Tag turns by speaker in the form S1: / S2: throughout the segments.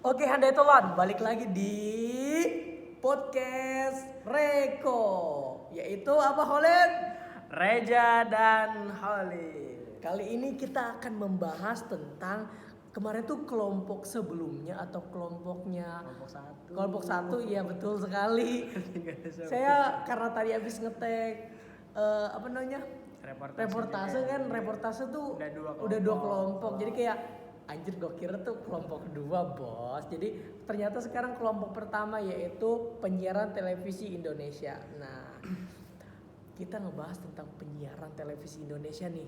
S1: Oke, Handai Tolan, balik lagi di podcast Reko, yaitu apa Holid?
S2: Reja dan Holly.
S1: Kali ini kita akan membahas tentang kemarin tuh kelompok sebelumnya atau kelompoknya
S2: Kelompok satu.
S1: iya betul sekali. Saya karena tadi habis ngetek apa namanya? Reportase tuh
S2: Udah dua
S1: kelompok. Jadi kayak anjir, gue kira tuh kelompok kedua, bos. Jadi ternyata sekarang kelompok pertama yaitu penyiaran televisi Indonesia. Nah, kita ngebahas tentang penyiaran televisi Indonesia nih.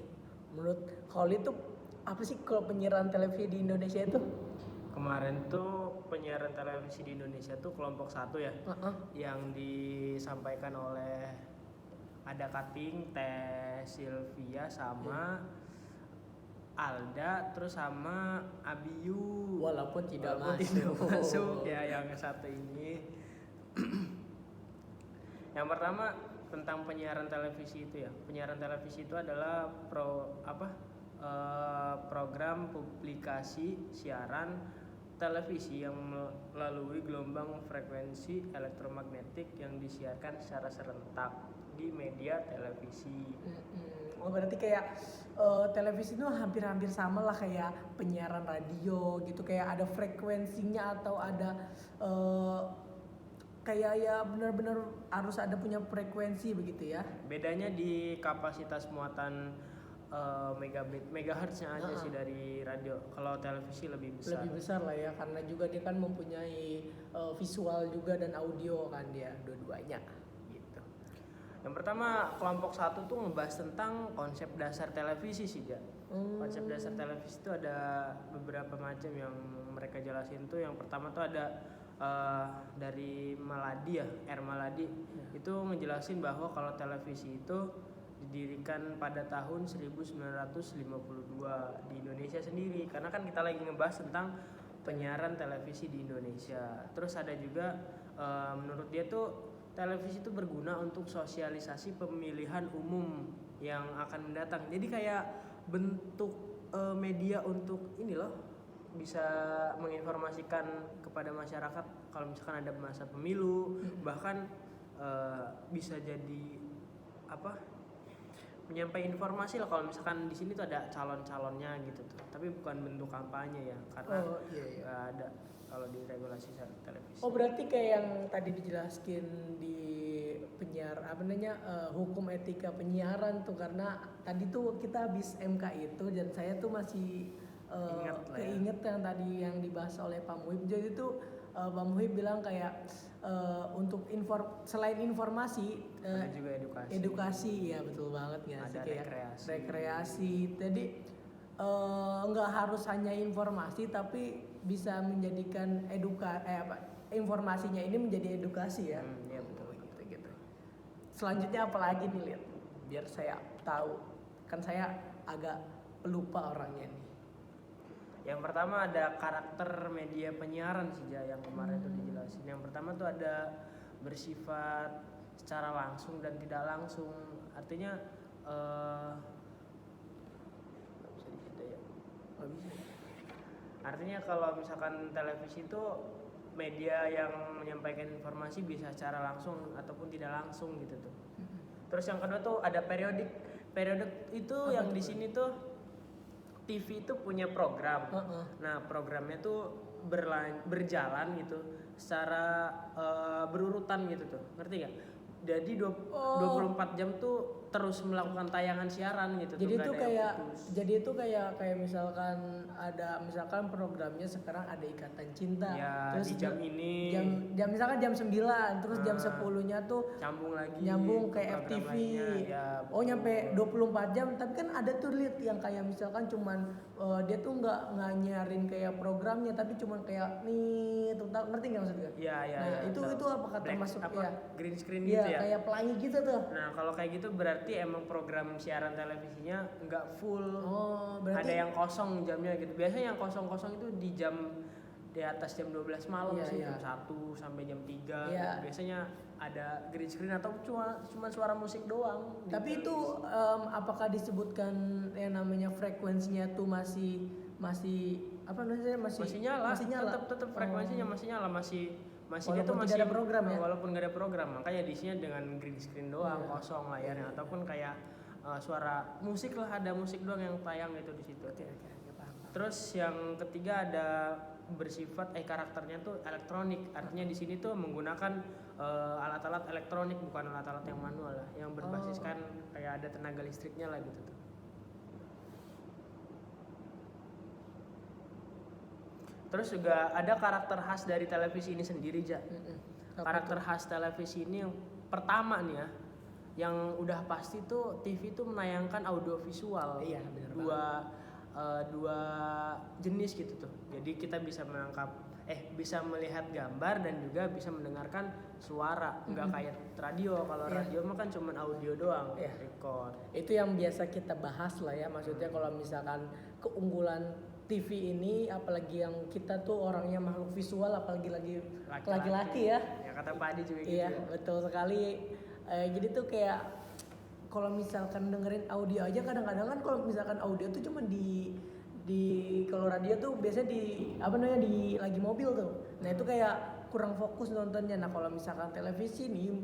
S1: Menurut Holly tuh apa sih kalau penyiaran televisi di Indonesia itu?
S2: Kemarin tuh penyiaran televisi di Indonesia tuh kelompok satu ya, yang disampaikan oleh ada Kating, Teh Sylvia sama Alda, terus sama Abiyu.
S1: Walaupun tidak
S2: masuk ya yang satu ini. Yang pertama tentang penyiaran televisi itu ya. Penyiaran televisi itu adalah program publikasi siaran televisi yang melalui gelombang frekuensi elektromagnetik yang disiarkan secara serentak di media televisi.
S1: Oh, berarti kayak televisi itu hampir-hampir sama lah kayak penyiaran radio gitu, kayak ada frekuensinya atau ada kayak ya benar-benar harus ada punya frekuensi begitu ya.
S2: Bedanya di kapasitas muatan megabit megahertznya aja sih dari radio. Kalau televisi lebih besar.
S1: Lebih besar lah ya, karena juga dia kan mempunyai visual juga dan audio kan dia dua-duanya gitu.
S2: Yang pertama kelompok satu tuh ngebahas tentang konsep dasar televisi sih ya. Konsep dasar televisi itu ada beberapa macam yang mereka jelasin tuh. Yang pertama tuh ada dari Maladi ya, Maladi itu ngejelasin bahwa kalau televisi itu didirikan pada tahun 1952 di Indonesia sendiri, karena kan kita lagi ngebahas tentang penyiaran televisi di Indonesia. Terus ada juga menurut dia tuh televisi itu berguna untuk sosialisasi pemilihan umum yang akan mendatang. Jadi kayak bentuk media untuk ini loh, bisa menginformasikan kepada masyarakat kalau misalkan ada masa pemilu, bahkan bisa jadi menyampaikan informasi lah kalau misalkan di sini tuh ada calon-calonnya gitu tuh, tapi bukan bentuk kampanye ya, karena nggak ada kalau di regulasi televisi.
S1: Oh, berarti kayak yang tadi dijelaskan di hukum etika penyiaran tuh, karena tadi tuh kita habis MK itu dan saya tuh masih keinget yang tadi yang dibahas oleh Pak Muhib. Jadi tuh Pak Muhib bilang kayak untuk selain informasi
S2: ada juga
S1: edukasi ya, betul banget ya,
S2: ada
S1: sih kayak
S2: rekreasi.
S1: Jadi nggak harus hanya informasi tapi bisa menjadikan informasinya ini menjadi edukasi ya.
S2: Iya betul
S1: gitu. Selanjutnya apa lagi nih, Liat? Biar saya tahu, kan saya agak lupa orangnya nih.
S2: Yang pertama ada karakter media penyiaran sih yang kemarin tuh dijelasin. Yang pertama tuh ada bersifat secara langsung dan tidak langsung. Artinya artinya kalau misalkan televisi itu media yang menyampaikan informasi bisa secara langsung ataupun tidak langsung gitu tuh. Terus yang kedua tuh ada periodik itu apa yang di sini tuh TV itu punya program. Nah, programnya tuh berjalan gitu secara berurutan gitu tuh. Ngerti gak? Jadi 24 jam tuh terus melakukan tayangan siaran gitu.
S1: Jadi itu kayak misalkan programnya sekarang ada Ikatan Cinta.
S2: Ya,
S1: terus
S2: di jam ini
S1: jam misalkan jam 9, terus jam 10-nya tuh nyambung kayak FTV.
S2: Ya,
S1: nyampe 24 jam, tapi kan ada tuh yang kayak misalkan cuman dia tuh nggak nyarin kayak programnya, tapi cuman kayak nih tuh, ngerti nggak maksudnya?
S2: Iya.
S1: Itu apakah termasuk
S2: green screen gitu ya?
S1: Kayak pelangi gitu tuh.
S2: Nah, kalau kayak gitu berarti emang program siaran televisinya nggak full.
S1: Berarti
S2: ada yang kosong jamnya gitu. Biasanya yang kosong itu di atas jam 12 malam sih, jam 1 sampai jam 3. Biasanya ada green screen atau cuma suara musik doang.
S1: Tapi itu apakah disebutkan yang namanya frekuensinya tuh masih apa namanya
S2: masih nyala, tetap frekuensinya masih nyala, masih dia tuh
S1: walaupun
S2: masih
S1: tidak ada program ya?
S2: walaupun nggak ada program, makanya diisinya dengan green screen doang, kosong layarnya, ataupun kayak suara musik lah, ada musik doang yang tayang gitu di situ.
S1: Oke, paham.
S2: Terus yang ketiga ada bersifat karakternya tuh elektronik, artinya di sini tuh menggunakan alat-alat elektronik, bukan alat-alat yang manual lah, yang berbasiskan kayak ada tenaga listriknya lah gitu tuh. Terus juga ada karakter khas dari televisi ini sendiri, Ja. Karakter khas televisi ini yang pertama nih ya, yang udah pasti tuh TV tuh menayangkan audio visual.
S1: Iya, benar
S2: dua jenis gitu tuh. Jadi kita bisa bisa melihat gambar dan juga bisa mendengarkan suara. Nggak kayak radio. Kalau radio mah kan cuma audio doang, record.
S1: Itu yang biasa kita bahas lah ya, maksudnya kalau misalkan keunggulan TV ini, apalagi yang kita tuh orangnya makhluk visual, apalagi laki-laki ya.
S2: Ya kata Pak Adi juga gitu.
S1: Iya, betul sekali. Jadi tuh kayak kalau misalkan dengerin audio aja, kadang-kadang kan kalau misalkan audio tuh cuma di kalau radio tuh biasanya di lagi mobil tuh. Nah, itu kayak kurang fokus nontonnya. Nah, kalau misalkan televisi nih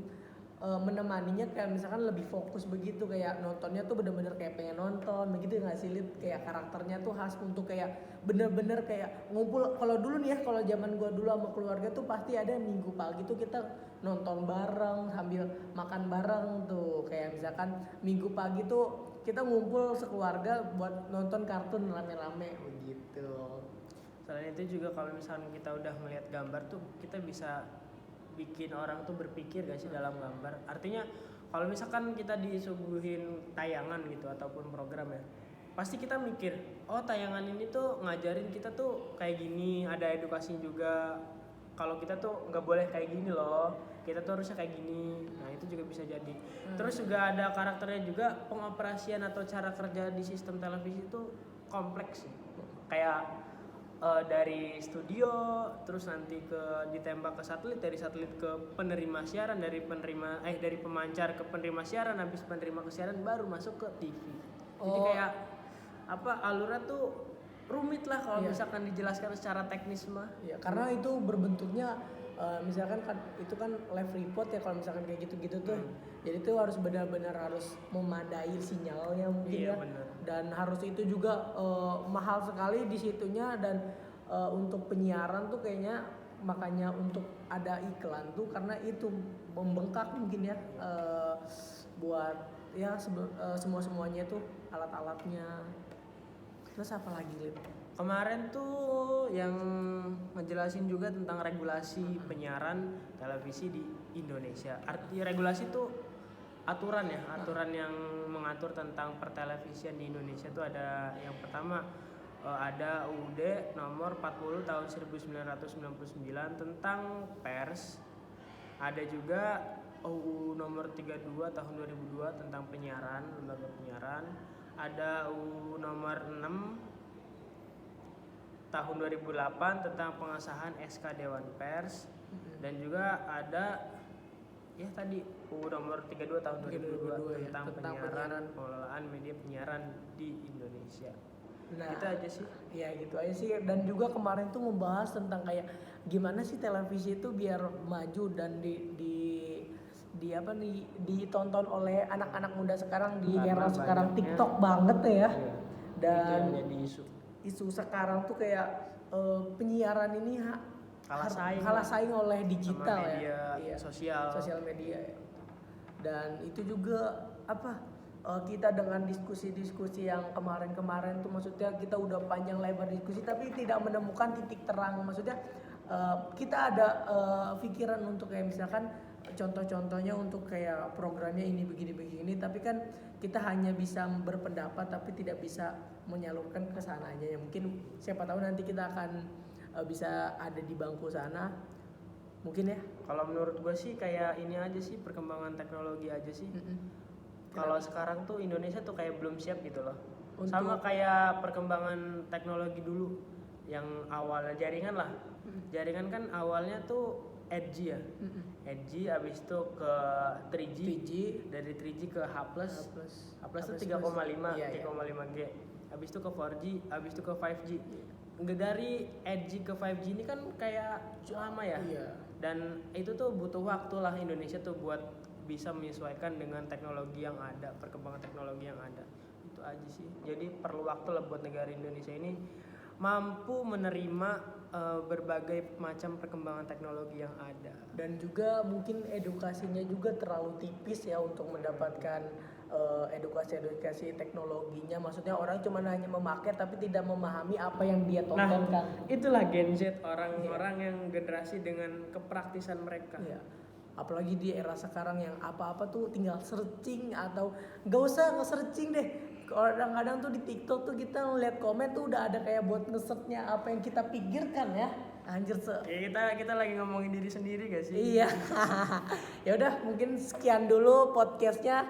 S1: menemaninya kayak misalkan lebih fokus begitu, kayak nontonnya tuh bener-bener kayak pengen nonton begitu nggak sih, kayak karakternya tuh khas untuk kayak bener-bener kayak ngumpul. Kalau dulu nih ya, kalau zaman gua dulu sama keluarga tuh pasti ada minggu pagi tuh kita nonton bareng sambil makan bareng tuh, kayak misalkan minggu pagi tuh kita ngumpul sekeluarga buat nonton kartun rame-rame begitu.
S2: Selain itu juga kalau misalkan kita udah melihat gambar tuh kita bisa bikin orang tuh berpikir gak sih dalam gambar. Artinya kalau misalkan kita disuguhin tayangan gitu ataupun program ya, pasti kita mikir, oh tayangan ini tuh ngajarin kita tuh kayak gini, ada edukasi juga. Kalau kita tuh nggak boleh kayak gini loh, kita tuh harusnya kayak gini. Nah itu juga bisa jadi. Terus juga ada karakternya juga, pengoperasian atau cara kerja di sistem televisi itu kompleks sih. Kayak dari studio, terus nanti ditembak ke satelit, dari satelit ke penerima siaran, dari pemancar ke penerima siaran, habis penerima ke siaran baru masuk ke TV. Jadi kayak alurnya tuh rumit lah kalau misalkan dijelaskan secara teknis mah.
S1: Ya, karena itu berbentuknya misalkan kan itu kan live report ya, kalau misalkan kayak gitu-gitu tuh. Jadi itu harus benar-benar harus memadai sinyalnya mungkin
S2: Bener.
S1: Dan harus itu juga mahal sekali di situnya, dan untuk penyiaran tuh kayaknya makanya untuk ada iklan tuh karena itu membengkak mungkin ya, buat ya semuanya tuh alat-alatnya. Terus apa lagi, Lip?
S2: Kemarin tuh yang ngejelasin juga tentang regulasi penyiaran televisi di Indonesia. Arti regulasi tuh aturan yang mengatur tentang pertelevisian di Indonesia tuh ada yang pertama ada UUD nomor 40 tahun 1999 tentang pers. Ada juga UU nomor 32 tahun 2002 tentang penyiaran, lembaga penyiaran. Ada UU nomor 6 tahun 2008 tentang pengesahan SK Dewan Pers, dan juga ada tadi UU nomor 32 tahun 2002 tentang penyiaran, pengelolaan media penyiaran di Indonesia.
S1: Nah,
S2: itu aja sih.
S1: Ya gitu aja sih. Dan juga kemarin tuh membahas tentang kayak gimana sih televisi itu biar maju dan ditonton oleh anak-anak muda sekarang di era sekarang TikTok banget ya. Dan
S2: itu yang jadi
S1: isu sekarang tuh kayak penyiaran ini kalah saing oleh digital
S2: sama media
S1: sosial media ya. Dan itu juga kita dengan diskusi-diskusi yang kemarin tuh, maksudnya kita udah panjang lebar diskusi tapi tidak menemukan titik terang. Maksudnya kita ada pikiran untuk kayak misalkan contoh-contohnya untuk kayak programnya ini begini, tapi kan kita hanya bisa berpendapat tapi tidak bisa menyalurkan ke sananya. Ya mungkin siapa tahu nanti kita akan bisa ada di bangku sana. Mungkin ya.
S2: Kalau menurut gue sih kayak ini aja sih, perkembangan teknologi aja sih. Kalau sekarang tuh Indonesia tuh kayak belum siap gitu loh. Sama kayak perkembangan teknologi dulu yang awalnya jaringan lah. Jaringan kan awalnya tuh 8G ya. 8G abis itu ke 3G. Dari 3G ke H+. H+ tuh 3,5 G. Abis itu ke 4G, abis itu ke 5G. nggak dari 4G ke 5G ini kan kayak lama ya.
S1: Iya.
S2: Dan itu tuh butuh waktu lah Indonesia tuh buat bisa menyesuaikan dengan teknologi yang ada, perkembangan teknologi yang ada. Itu aja sih. Jadi perlu waktu lah buat negara Indonesia ini mampu menerima berbagai macam perkembangan teknologi yang ada.
S1: Dan juga mungkin edukasinya juga terlalu tipis ya untuk mendapatkan edukasi teknologinya. Maksudnya orang cuma hanya memakai tapi tidak memahami apa yang dia tontonkan.
S2: Itulah Gen Z, orang-orang yang generasi dengan kepraktisan mereka.
S1: Iya. Apalagi di era sekarang yang apa-apa tuh tinggal searching atau nggak usah nge-searching deh. Kadang-kadang tuh di TikTok tuh kita ngeliat komen tuh udah ada kayak buat nge-searchnya apa yang kita pikirkan ya. Anjir
S2: Kita lagi ngomongin diri sendiri gak sih?
S1: Iya. Ya udah mungkin sekian dulu podcastnya.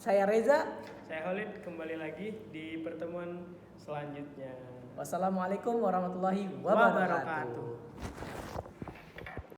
S1: Saya Reza.
S2: Saya Khalid, kembali lagi di pertemuan selanjutnya.
S1: Wassalamualaikum warahmatullahi wabarakatuh.